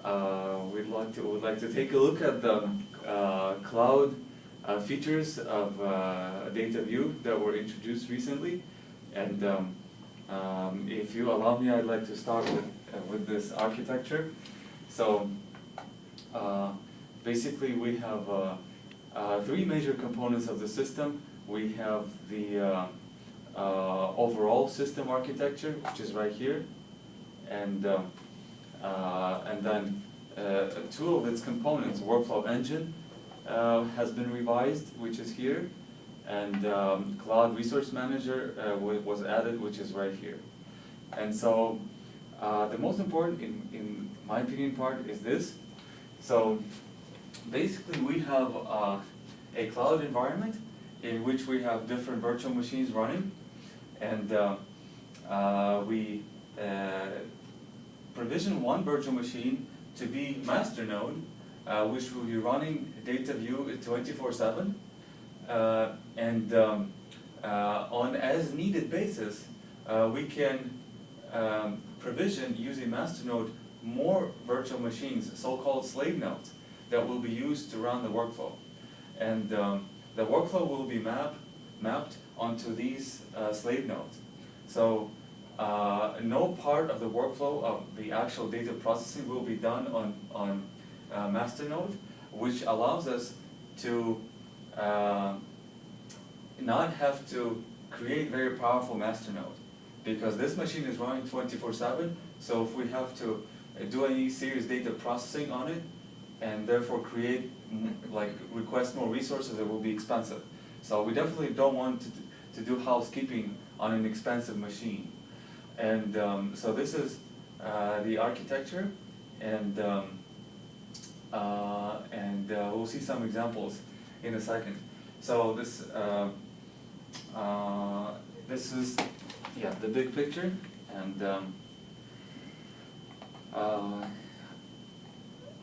would like to take a look at the cloud features of DataView that were introduced recently. And if you allow me, I'd like to start with this architecture. So basically we have three major components of the system. We have the overall system architecture, which is right here, and then two of its components, workflow engine, has been revised, which is here, and cloud resource manager was added, which is right here. And so the most important, in my opinion, part is this. So basically we have a cloud environment in which we have different virtual machines running, and we provision one virtual machine to be master node, which will be running DataView 24/7, and on as needed basis, we can provision using master node more virtual machines, so-called slave nodes, that will be used to run the workflow. And the workflow will be mapped onto these slave nodes. So no part of the workflow of the actual data processing will be done on master node, which allows us to not have to create very powerful master node, because this machine is running 24/7. So if we have to do any serious data processing on it, and therefore create, request more resources, it will be expensive. So we definitely don't want to do housekeeping on an expensive machine. And so this is the architecture, and we'll see some examples in a second. So this is the big picture, and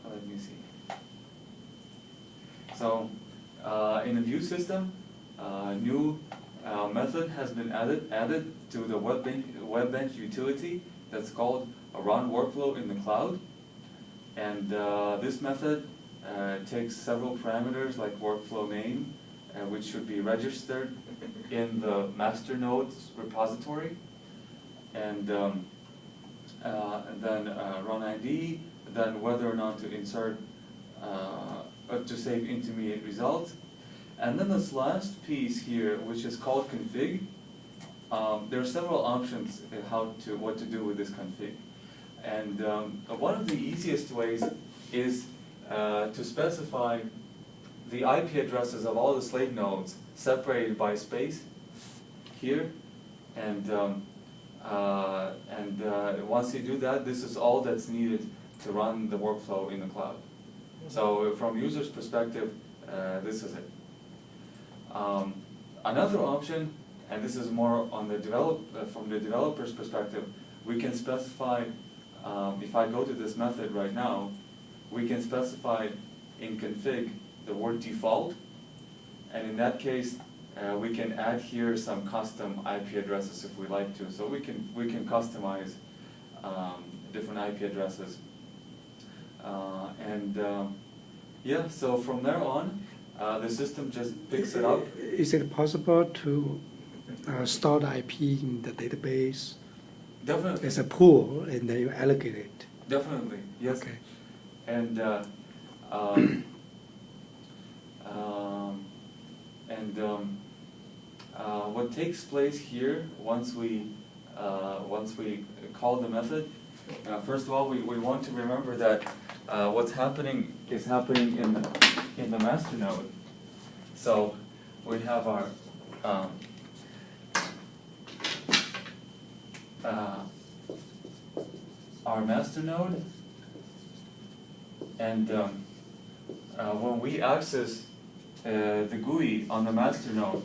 let me see. So in the view system, new method has been added to the Webbench utility that's called a run workflow in the cloud. And this method takes several parameters like workflow name, which should be registered in the master node's repository, and then run ID, then whether or not to insert to save intermediate results. And then this last piece here, which is called config, there are several options what to do with this config. And one of the easiest ways is to specify the IP addresses of all the slave nodes separated by space here. And once you do that, this is all that's needed to run the workflow in the cloud. So from user's perspective, this is it. Another option, and this is more on the from the developer's perspective, we can specify, if I go to this method right now, we can specify in config the word default, and in that case, we can add here some custom IP addresses if we like to. So we can customize different IP addresses, so from there on, the system just picks it up. Is it possible to store the IP in the database? Definitely. As a pool, and then you allocate it? Definitely, yes. Okay. And what takes place here once we call the method, first of all, we want to remember that what's happening is happening in the master node. So we have our master node, and when we access the GUI on the master node,